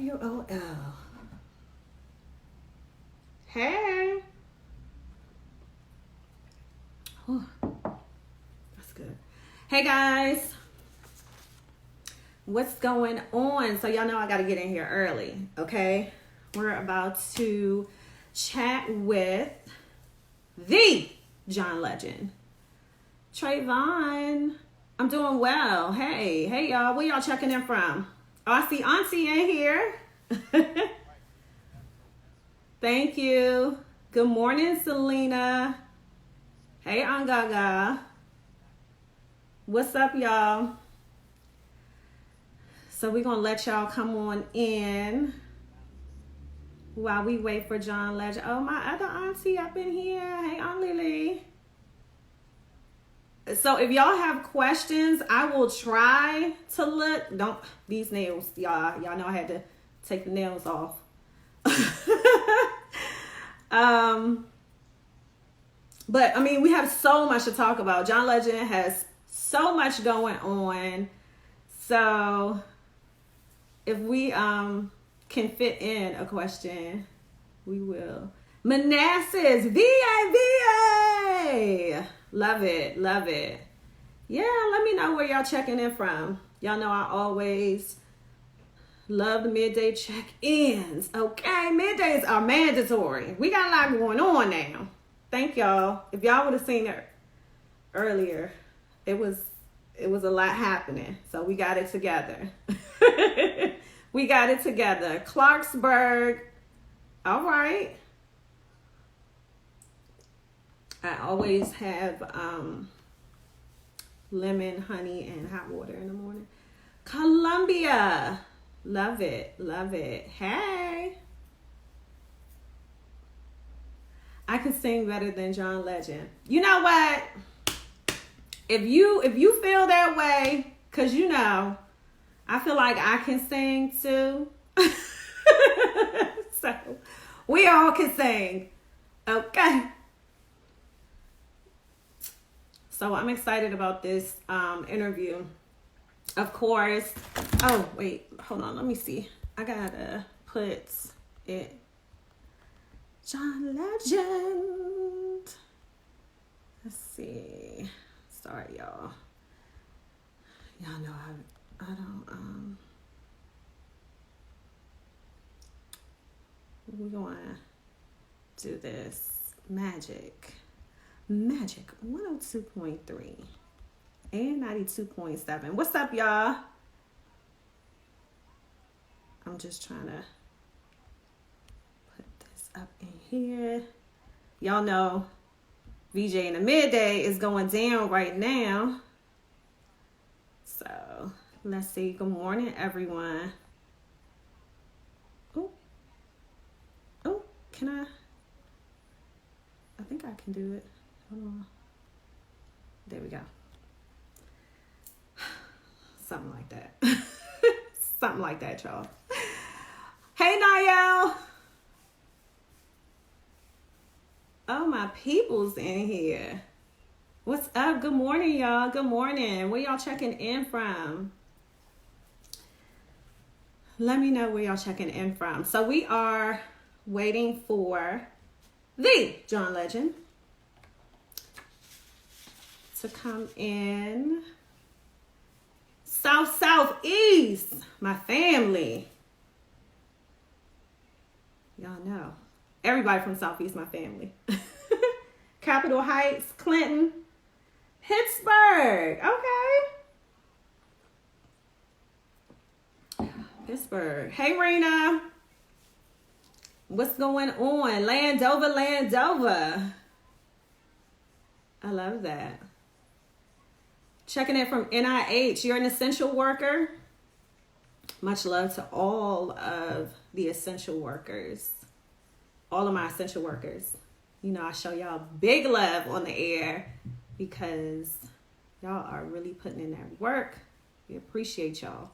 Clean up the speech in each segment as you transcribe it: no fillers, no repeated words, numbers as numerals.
WOL. Hey. Whew. That's good. Hey guys. What's going on? So y'all know I got to get in here early, okay? We're about to chat with the John Legend. Trayvon. I'm doing well. Hey y'all. Where y'all checking in from? Oh, I see Auntie in here. Thank you. Good morning, Selena. Hey, Aunt Gaga. What's up, y'all? So we're going to let y'all come on in while we wait for John Legend. Oh, my other auntie up in here. Hey, Aunt Lily. So if y'all have questions, I will try to look. These nails, y'all know I had to take the nails off. But I mean, we have so much to talk about. John Legend has so much going on. So if we can fit in a question, we will. Manassas Va. Love it. Yeah, let me know where y'all checking in from. Y'all know I always love the midday check-ins. Okay, middays are mandatory. We got a lot going on now. Thank y'all. If y'all would have seen it earlier, it was a lot happening. So we got it together. Clarksburg. All right. I always have lemon, honey, and hot water in the morning. Columbia. Love it. Hey. I can sing better than John Legend. You know what? If you feel that way, because you know, I feel like I can sing too. So we all can sing. Okay. So I'm excited about this interview. Of course. Oh, wait. Hold on. Let me see. I gotta put it. John Legend. Let's see. Sorry, y'all. Y'all know I don't we're gonna do this magic 102.3 and 92.7. What's up, y'all? I'm just trying to put this up in here. Y'all know Vijay in the midday is going down right now. So let's see. Good morning, everyone. Oh, can I think I can do it. Hold on. There we go. Something like that. Something like that, y'all. Hey, Niall. Oh, my people's in here. What's up? Good morning, y'all. Good morning. Where y'all checking in from? Let me know where y'all checking in from. So we are waiting for the John Legend to come in. Southeast, my family. Y'all know. Everybody from Southeast, my family. Capitol Heights, Clinton, Pittsburgh. Okay. Pittsburgh. Hey, Raina. What's going on? Lando. I love that. Checking in from NIH. You're an essential worker. Much love to all of the essential workers. All of my essential workers. You know, I show y'all big love on the air because y'all are really putting in that work. We appreciate y'all.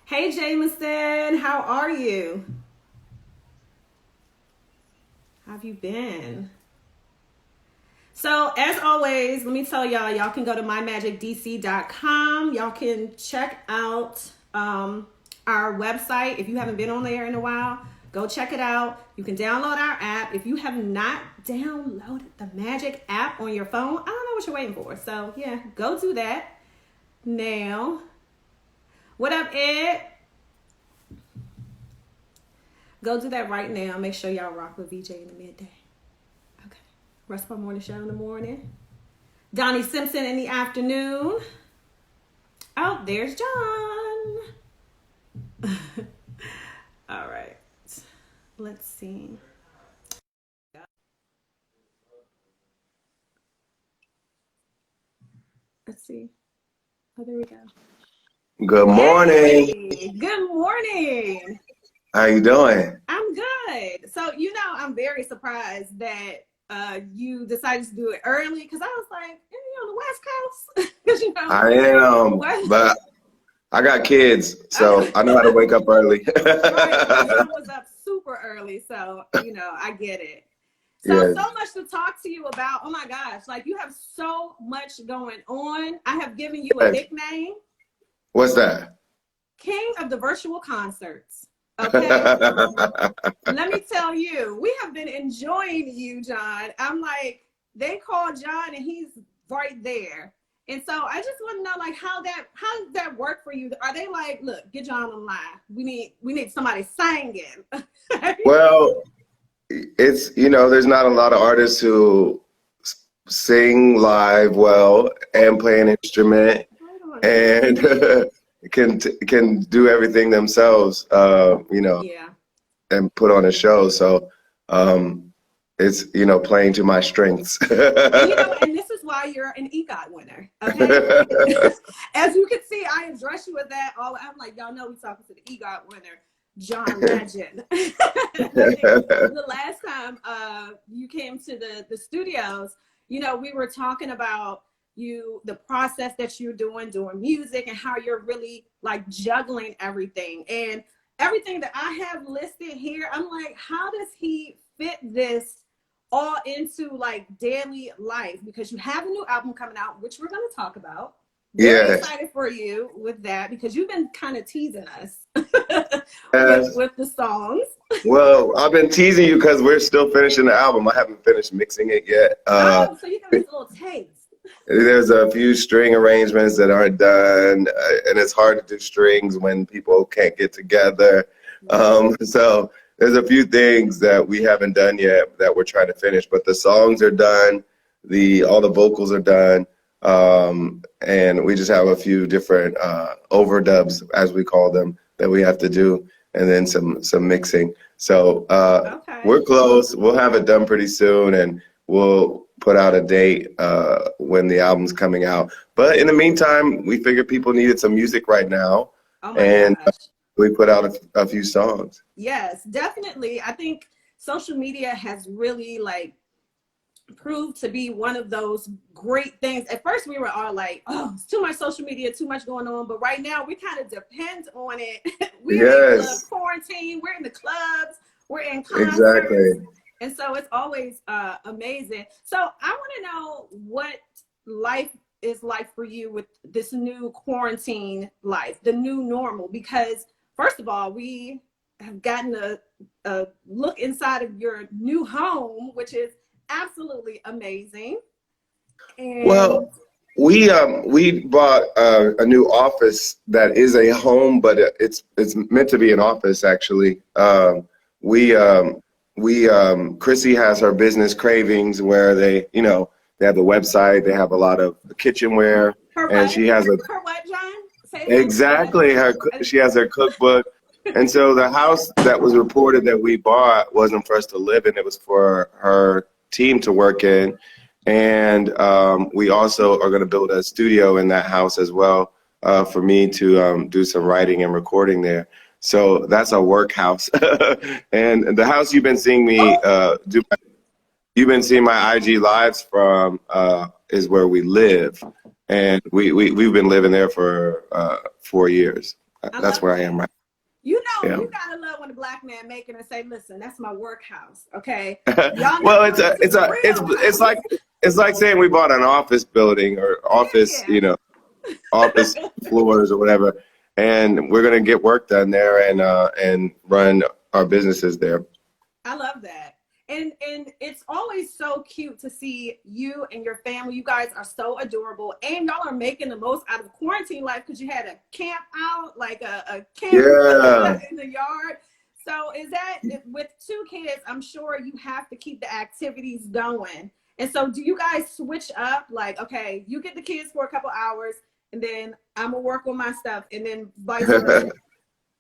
Hey, Jameson. How are you? How have you been? So as always, let me tell y'all can go to mymagicdc.com. Y'all can check out our website. If you haven't been on there in a while, go check it out. You can download our app. If you have not downloaded the Magic app on your phone, I don't know what you're waiting for. So yeah, go do that now. What up, Ed? Go do that right now. Make sure y'all rock with Vijay in the midday. Okay. Rest My Morning Show in the morning. Donnie Simpson in the afternoon. Oh, there's John. All right. Let's see. Let's see. Oh, there we go. Good morning. Hey, good morning. How you doing? I'm good. So, I'm very surprised that you decided to do it early because I was like, are you on the West Coast? I am, but I got kids, so I know how to wake up early. Right, I was up super early, so, I get it. So, Yes. so much to talk to you about. Oh my gosh, like you have so much going on. I have given you a nickname. What's that? King of the virtual concerts. Okay. Let me tell you, we have been enjoying you, John. I'm like, they called John and he's right there. And so I just want to know, like, how does that work for you? Are they like, look, get John on live. We need somebody singing. Well, it's, there's not a lot of artists who sing live well and play an instrument and can do everything themselves, Yeah. and put on a show. So it's, playing to my strengths. And this is why you're an EGOT winner, okay? As you can see, I address you with that. I'm like, y'all know we talking to the EGOT winner, John Legend. The last time you came to the studios, we were talking about the process that you're doing music and how you're really like juggling everything. And everything that I have listed here, I'm like, how does he fit this all into like daily life? Because you have a new album coming out, which we're going to talk about. Very excited for you with that because you've been kind of teasing us with the songs. Well, I've been teasing you because we're still finishing the album. I haven't finished mixing it yet. So you got this little taste. There's a few string arrangements that aren't done, and it's hard to do strings when people can't get together. So there's a few things that we haven't done yet that we're trying to finish, but the songs are done. All the vocals are done. And we just have a few different overdubs, as we call them, that we have to do, and then some mixing. So we're close. We'll have it done pretty soon, and we'll put out a date when the album's coming out. But in the meantime, we figured people needed some music right now, and we put out a few songs. Yes, definitely. I think social media has really proved to be one of those great things. At first we were all like, oh, it's too much social media, too much going on. But right now we kind of depend on it. We're in the quarantine, we're in the clubs, we're in concerts. Exactly. And so it's always amazing. So I want to know what life is like for you with this new quarantine life, the new normal, because first of all, we have gotten a look inside of your new home, which is absolutely amazing. And well, we bought a new office that is a home, but it's meant to be an office actually. Chrissy has her business Cravings where they have the website, they have a lot of kitchenware, and she has her what, John? Exactly. She has her cookbook. And so the house that was reported that we bought wasn't for us to live in. It was for her team to work in. And we also are going to build a studio in that house as well for me to do some writing and recording there. So that's a work house. And the house you've been seeing me you've been seeing my IG lives from is where we live. And we've been living there for 4 years. That's where I am right now. You gotta love when a black man make it and say, "Listen, that's my workhouse." Okay. Well, it's like saying we bought an office building or office, office floors or whatever. and we're gonna get work done there and run our businesses there. I love that. And it's always so cute to see you and your family. You guys are so adorable, and y'all are making the most out of quarantine life because you had a camp out, like a camp in the yard. So is that, with 2 kids, I'm sure you have to keep the activities going. And so do you guys switch up, like, okay, you get the kids for a couple hours and then I'm gonna work on my stuff, and then vice versa?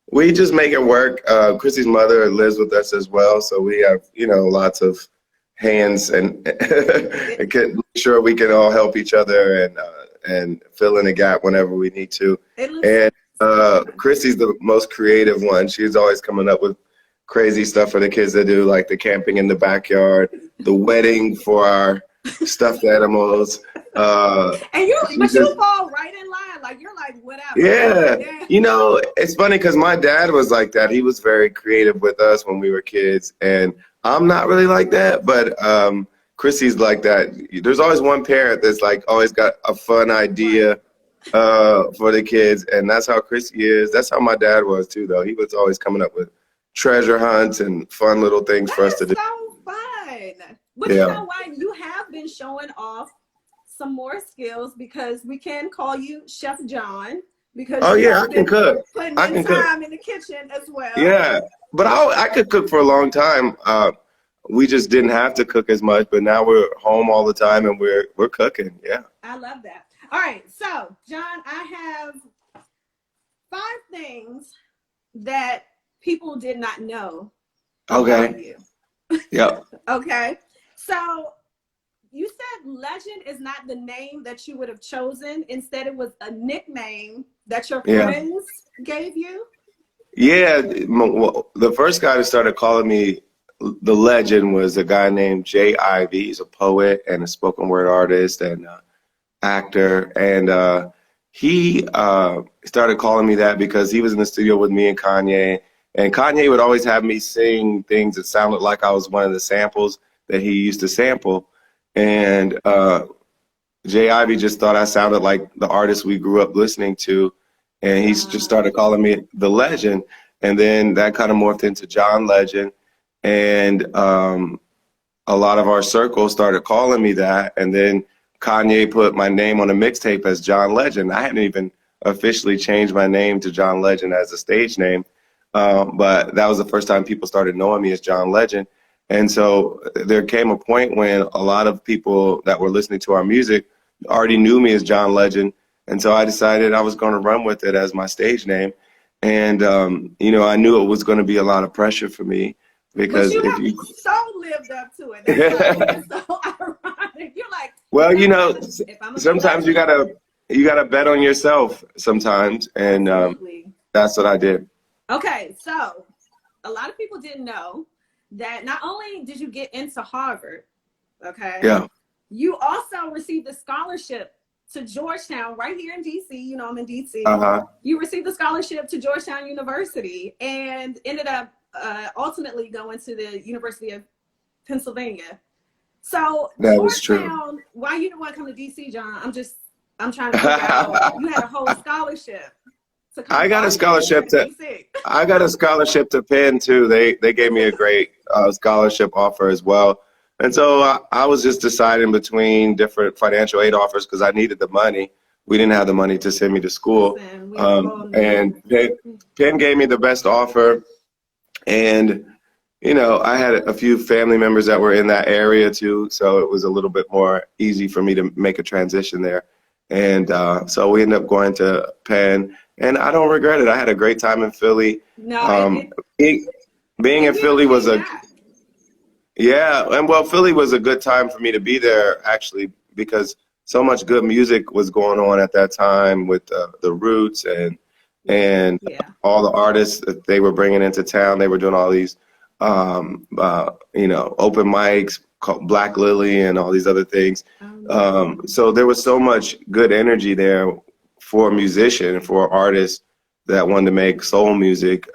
We just make it work. Chrissy's mother lives with us as well, so we have, lots of hands and make sure we can all help each other and fill in the gap whenever we need to. And Chrissy's the most creative one. She's always coming up with crazy stuff for the kids to do, like the camping in the backyard, the wedding for our stuffed animals. And you fall right in line, like you're like, whatever. Yeah. It's funny because my dad was like that. He was very creative with us when we were kids, and I'm not really like that, but Chrissy's like that. There's always one parent that's like always got a fun idea for the kids, and that's how Chrissy is. That's how my dad was too, though. He was always coming up with treasure hunts and fun little things for us to do. So fun. But you know what? You have been showing off some more skills, because we can call you Chef John, because I can cook. Putting in time in the kitchen as well. Yeah, but I could cook for a long time. We just didn't have to cook as much, but now we're home all the time and we're cooking. Yeah. I love that. All right, so John, I have 5 things that people did not know about you. Yep. Okay. So you said Legend is not the name that you would have chosen. Instead, it was a nickname that your friends gave you? Yeah. The first guy who started calling me the Legend was a guy named Jay Ivy. He's a poet and a spoken word artist and actor. And he started calling me that because he was in the studio with me and Kanye. And Kanye would always have me sing things that sounded like I was one of the samples that he used to sample. And Jay Ivy just thought I sounded like the artist we grew up listening to. And he just started calling me the Legend. And then that kind of morphed into John Legend. And a lot of our circles started calling me that. And then Kanye put my name on a mixtape as John Legend. I hadn't even officially changed my name to John Legend as a stage name. But that was the first time people started knowing me as John Legend. And so there came a point when a lot of people that were listening to our music already knew me as John Legend. And so I decided I was going to run with it as my stage name. And, I knew it was going to be a lot of pressure for me because but you so lived up to it. That's so ironic. You're like, well, sometimes you gotta bet on yourself sometimes. And that's what I did. Okay. So a lot of people didn't know that not only did you get into Harvard, okay? Yeah. You also received a scholarship to Georgetown right here in DC. I'm in DC. You received a scholarship to Georgetown University and ended up ultimately going to the University of Pennsylvania. So that was Georgetown, true. why you didn't want to come to DC, John? I'm trying to figure out. You had a whole scholarship. I got a scholarship to Penn too. They gave me a great scholarship offer as well. And so I was just deciding between different financial aid offers because I needed the money. We didn't have the money to send me to school. And Penn gave me the best offer. And, I had a few family members that were in that area too. So it was a little bit more easy for me to make a transition there. And so we ended up going to Penn. And I don't regret it. I had a great time in Philly. Being in Philly was Philly was a good time for me to be there, actually, because so much good music was going on at that time with the Roots and all the artists that they were bringing into town. They were doing all these, open mics, called Black Lily and all these other things. So there was so much good energy there for a musician, for artists that wanted to make soul music.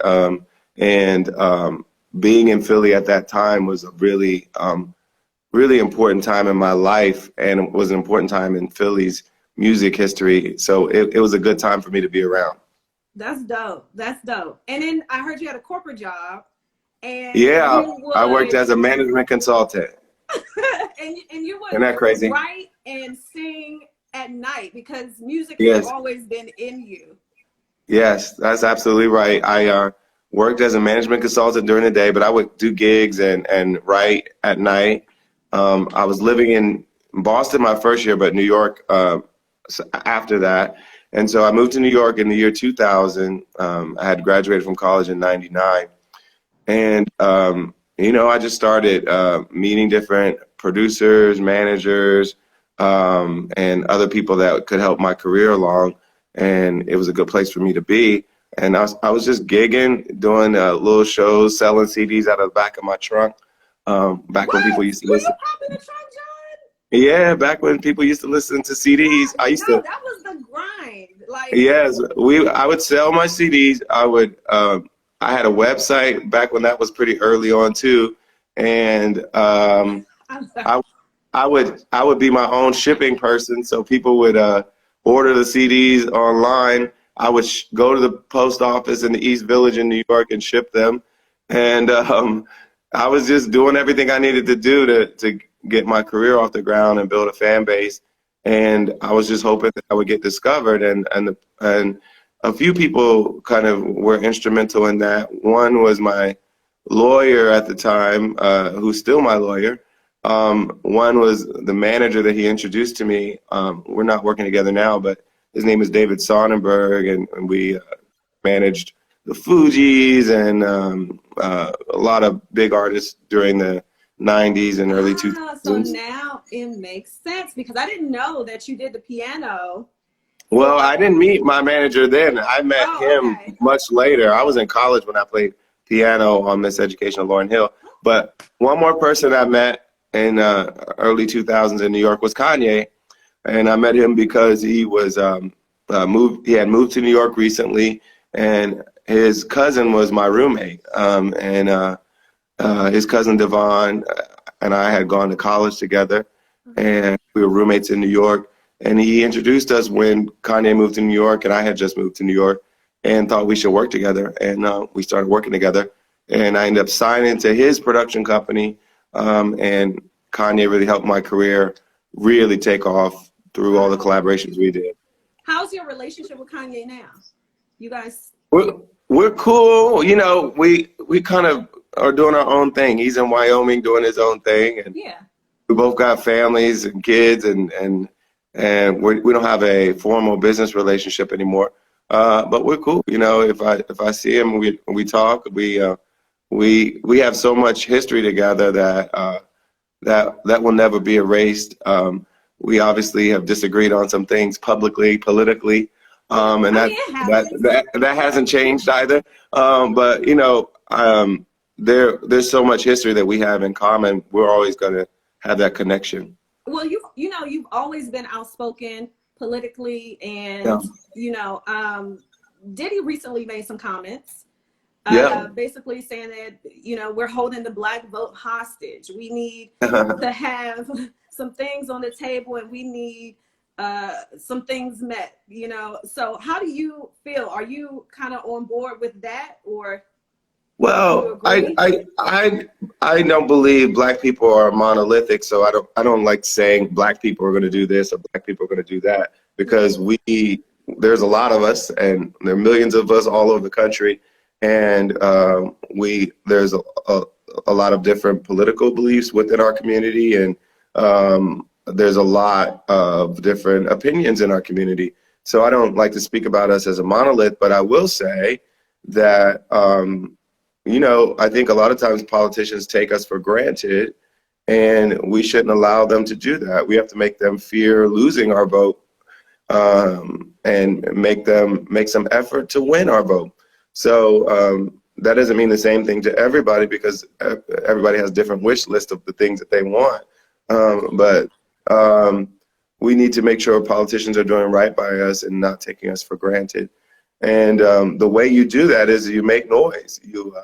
Being in Philly at that time was a really, really important time in my life, and it was an important time in Philly's music history. So it was a good time for me to be around. That's dope. That's dope. And then I heard you had a corporate job, and Yeah, you I worked would as a management consultant. and you Isn't that would crazy? write and sing at night because music has Yes. always been in you. Yes, that's absolutely right. I worked as a management consultant during the day, but I would do gigs and write at night. I was living in Boston my first year, but New York after that. And so I moved to New York in the year 2000. I had graduated from college in '99. And, I just started meeting different producers, managers, and other people that could help my career along. And it was a good place for me to be. And I was just gigging, doing little shows, selling CDs out of the back of my trunk. Back when What? people used to Were you listen. popping a trunk, John? Yeah, back when people used to listen to CDs. I used No, to. that was the grind. Like, Yes, I would sell my CDs. I had a website back when that was pretty early on too, and I'm sorry. I I would be my own shipping person. So people would order the CDs online. I would go to the post office in the East Village in New York and ship them, and I was just doing everything I needed to do to get my career off the ground and build a fan base. And I was just hoping that I would get discovered, and a few people kind of were instrumental in that. One was my lawyer at the time, who's still my lawyer. One was the manager that he introduced to me. We're not working together now, but his name is David Sonnenberg, and we managed the Fugees and a lot of big artists during the '90s and early So 2000s. now it makes sense because I didn't know that you did the piano Well, for. I didn't meet my manager then. I met Oh, him okay. much later. I was in college when I played piano on Miss Education of Lauryn Hill. But one more person I met in early 2000s in New York was Kanye, and I met him because he was moved. He had moved to New York recently, and his cousin was my roommate. And his cousin Devon and I had gone to college together, and we were roommates in New York. And he introduced us when Kanye moved to New York, and I had just moved to New York, and thought we should work together. And we started working together, and I ended up signing to his production company. And Kanye really helped my career really take off through all the collaborations we did. How's your relationship with Kanye now? You guys. We're cool. We kind of are doing our own thing. He's in Wyoming doing his own thing, and Yeah. we both got families and kids, and we don't have a formal business relationship anymore. But we're cool. If I see him, we talk. We have so much history together that will never be erased. We obviously have disagreed on some things publicly, politically, and that hasn't changed either. But there's so much history that we have in common. We're always going to have that connection. Well, you've always been outspoken politically, Yeah. and Diddy recently made some comments, Yeah. basically saying that we're holding the Black vote hostage. We need to have some things on the table, and we need some things met. So how do you feel? Are you kind of on board with that, or? Well, I don't believe Black people are monolithic, so I don't like saying Black people are going to do this or Black people are going to do that, because there's a lot of us, and there are millions of us all over the country, and there's a lot of different political beliefs within our community, and there's a lot of different opinions in our community. So I don't like to speak about us as a monolith, but I will say that I think a lot of times politicians take us for granted, and we shouldn't allow them to do that. We have to make them fear losing our vote, and make some effort to win our vote. So that doesn't mean the same thing to everybody, because everybody has different wish lists of the things that they want. But we need to make sure politicians are doing right by us and not taking us for granted. And the way you do that is you make noise. You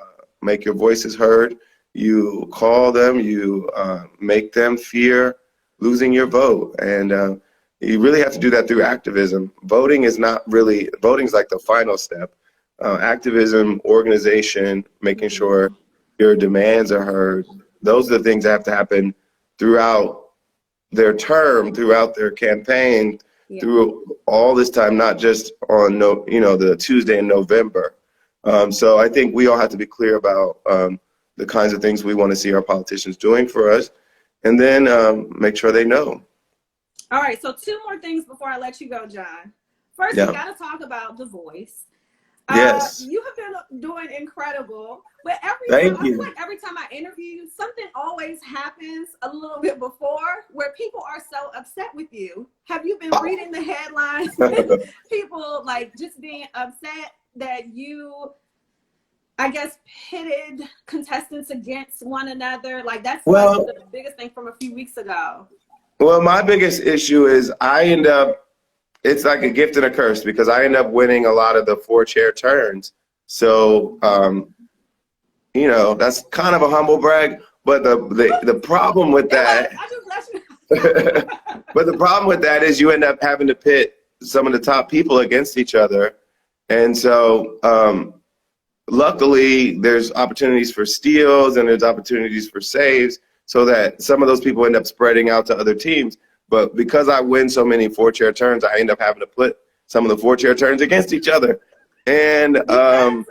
make your voices heard. You call them. You make them fear losing your vote. And you really have to do that through activism. Voting is like the final step. activism, organization, making sure your demands are heard. Those are the things that have to happen throughout their term, throughout their campaign, through all this time, not just on the Tuesday in November. So I think we all have to be clear about the kinds of things we want to see our politicians doing for us, and then make sure they know. All right, so 2 more things before I let you go, John. First, we got to talk about The Voice. Yes. You have been doing incredible, but I feel like every time I interview you, something always happens a little bit before where people are so upset with you. Have you been reading the headlines? People like just being upset that you, I guess, pitted contestants against one another. Like that's like the biggest thing from a few weeks ago. Well, my biggest issue is it's like a gift and a curse because I end up winning a lot of the 4-chair turns. So, that's kind of a humble brag. But the problem with that, but the problem with that is you end up having to pit some of the top people against each other. And so, luckily, there's opportunities for steals and there's opportunities for saves so that some of those people end up spreading out to other teams. But because I win so many 4-chair turns, I end up having to put some of the 4-chair turns against each other. And I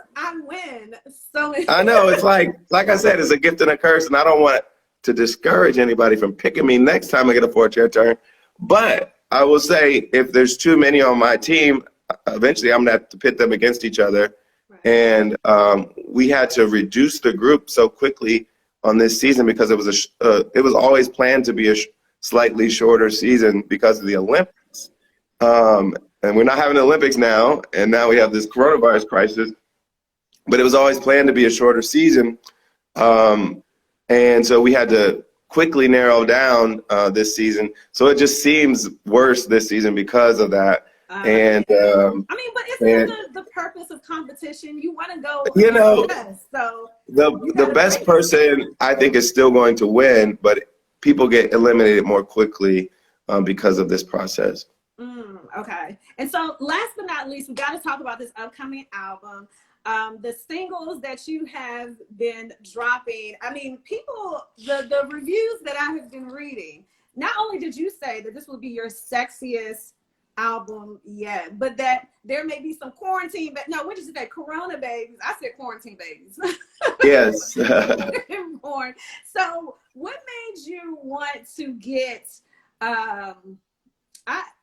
win so many. I know, it's like I said, it's a gift and a curse, and I don't want to discourage anybody from picking me next time I get a 4-chair turn. But I will say, if there's too many on my team, eventually I'm gonna have to pit them against each other. Right. And we had to reduce the group so quickly on this season because it was always planned to be a slightly shorter season because of the Olympics. And we're not having the Olympics now, and now we have this coronavirus crisis. But it was always planned to be a shorter season. And so we had to quickly narrow down this season. So it just seems worse this season because of that. But isn't the purpose of competition? You want to go best. So the best person, I think, is still going to win, but people get eliminated more quickly because of this process. Okay. And so last but not least, we got to talk about this upcoming album. The singles that you have been dropping. I mean, people, the reviews that I have been reading, not only did you say that this will be your sexiest album yet, but that there may be some quarantine, but no, what did you say? Corona babies. I said quarantine babies. Yes. Born. So what made you want to get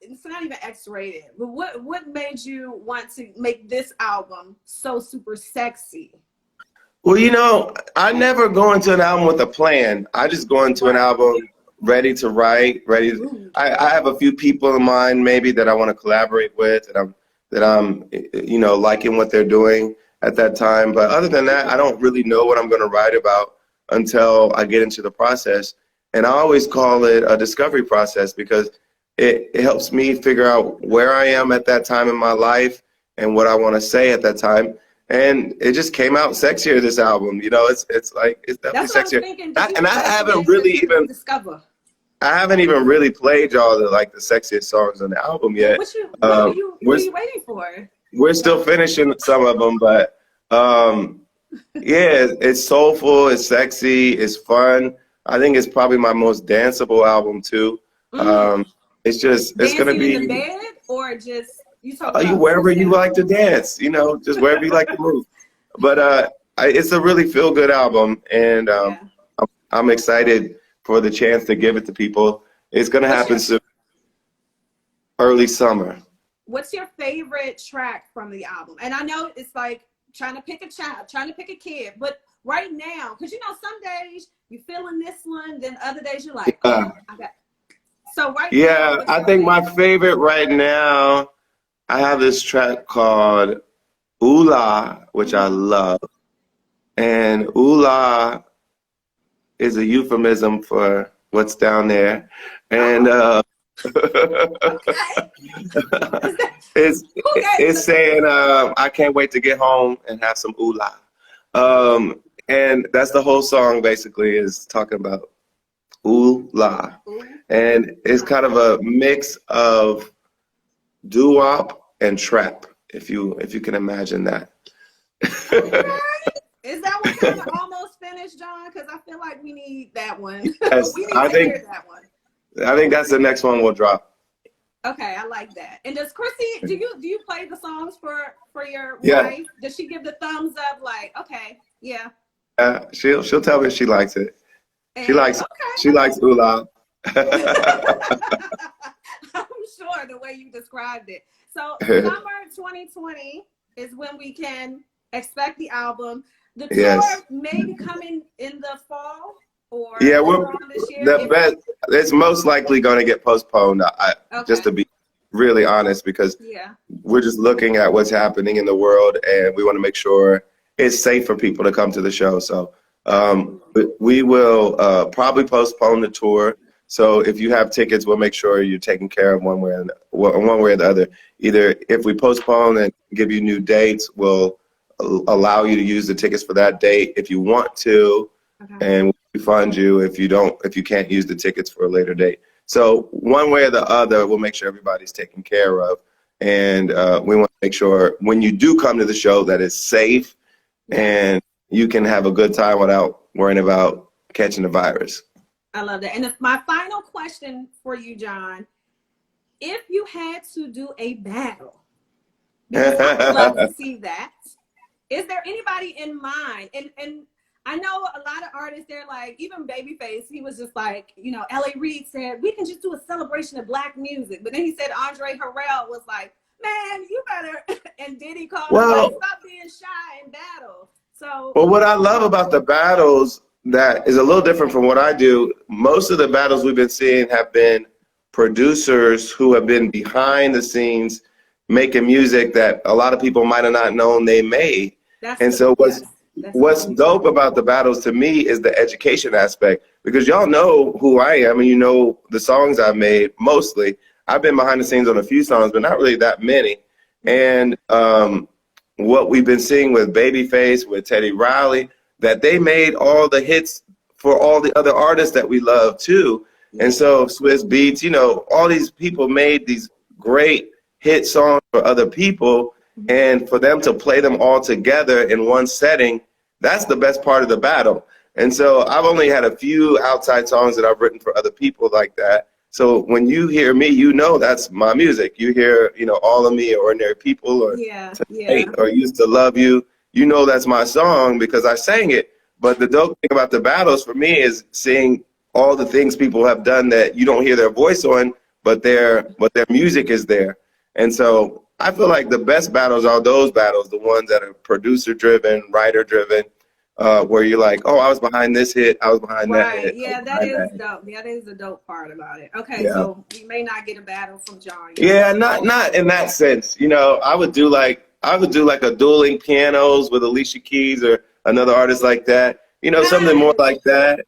it's not even X-rated, but what made you want to make this album so super sexy? Well, I never go into an album with a plan. I just go into an album ready to write, I have a few people in mind maybe that I want to collaborate with, that I'm liking what they're doing at that time. But other than that, I don't really know what I'm going to write about until I get into the process. And I always call it a discovery process because it helps me figure out where I am at that time in my life and what I want to say at that time. And it just came out sexier, this album. It's definitely sexier. And I haven't really even discover. I haven't even really played y'all the sexiest songs on the album yet. What are you waiting for? We're still finishing some of them, but it's soulful, it's sexy, it's fun. I think it's probably my most danceable album too. It's gonna be in the bed or just you wherever you like to dance, just wherever you like to move. But it's a really feel good album, and I'm excited for the chance to give it to people. It's gonna happen soon, early summer. What's your favorite track from the album? And I know it's like trying to pick a child, trying to pick a kid, but right now, because some days you're feeling this one, then other days you're like, So right now, I think my favorite right now, I have this track called Ooh La, which I love. And Ooh La is a euphemism for what's down there. And it's saying, I can't wait to get home and have some ooh la. And that's the whole song basically, is talking about ooh la. And it's kind of a mix of doo-wop and trap, if you can imagine that. Okay. Is that one kind of almost finished, John? Because I feel like we need that one. Yes, We need to hear that one. I think that's the next one we'll drop. Okay, I like that. And does Chrissy, do you play the songs for your Yeah. wife? Does she give the thumbs up like, okay, yeah? She'll tell me she likes it. And, She likes Ula. I'm sure the way you described it. So summer 2020 is when we can expect the album. The tour may be coming in the fall or yeah, this year. The best. It's most likely going to get postponed. Just to be really honest, because we're just looking at what's happening in the world, and we want to make sure it's safe for people to come to the show. So we will probably postpone the tour. So if you have tickets, we'll make sure you're taken care of one way or the other. Either if we postpone and give you new dates, we'll allow you to use the tickets for that date if you want to, and we'll refund you if you can't use the tickets for a later date. So one way or the other, we'll make sure everybody's taken care of, and we want to make sure when you do come to the show that it's safe and you can have a good time without worrying about catching the virus. I love that. And my final question for you, John, if you had to do a battle, because I would love to see that, is there anybody in mind? And I know a lot of artists, they're like, even Babyface, he was just like, L.A. Reid said, we can just do a celebration of Black music. But then he said Andre Harrell was like, man, you better, and Diddy called him, like, stop being shy in battle. So, well, what I love about the battles that is a little different from what I do, most of the battles we've been seeing have been producers who have been behind the scenes making music that a lot of people might have not known they made. What's dope about the battles to me is the education aspect, because y'all know who I am and you know the songs I've made mostly. I've been behind the scenes on a few songs, but not really that many. And what we've been seeing with Babyface, with Teddy Riley, that they made all the hits for all the other artists that we love too. And so Swiss Beats, all these people made these great hit songs for other people, and for them to play them all together in one setting, that's the best part of the battle. And so I've only had a few outside songs that I've written for other people like that. So when you hear me, that's my music. You hear, All of Me, or Ordinary People, or Tonight, or Used to Love You. That's my song because I sang it. But the dope thing about the battles for me is seeing all the things people have done that you don't hear their voice on, but their music is there. And so I feel like the best battles are those battles, the ones that are producer-driven, writer-driven, where you're like, oh, I was behind this hit, I was behind that hit. Yeah, that is dope. That is the dope part about it. Okay, so we may not get a battle from John. Yeah, not in that sense. I would do like a dueling pianos with Alicia Keys or another artist like that. Something more like that.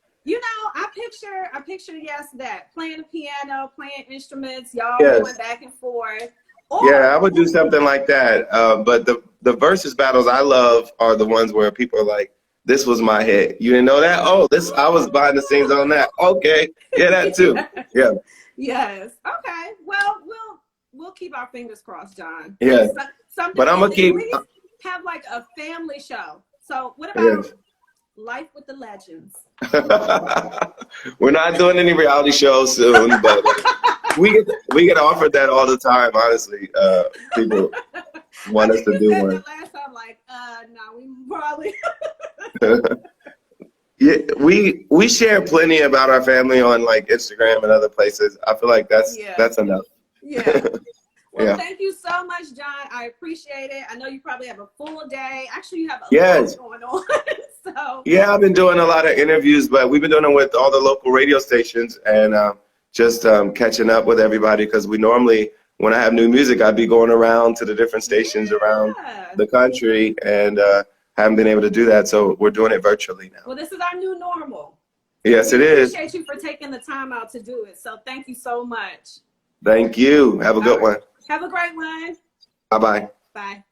I picture that playing the piano, playing instruments, y'all going back and forth. I would do something like that. But the versus battles I love are the ones where people are like, this was my hit. You didn't know that? Oh, I was behind the scenes on that. Okay. Yeah, that too. Yeah. Yes. Okay. Well, we'll keep our fingers crossed, John. Yeah. But I'm going to have like a family show. So what about Life with the Legends? We're not doing any reality shows soon, but we get offered that all the time. Honestly, people want us to do one. The last time, like, no, we probably. Yeah, we share plenty about our family on like Instagram and other places. I feel like that's enough. Yeah. Well, thank you so much, John. I appreciate it. I know you probably have a full day. Actually, you have a lot going on. So yeah, I've been doing a lot of interviews, but we've been doing them with all the local radio stations and just catching up with everybody, because we normally, when I have new music, I'd be going around to the different stations around the country, and haven't been able to do that. So we're doing it virtually now. Well, this is our new normal. Yes, it is. I appreciate you for taking the time out to do it. So thank you so much. Thank you. Have a good one. Have a great one. Bye-bye. Bye.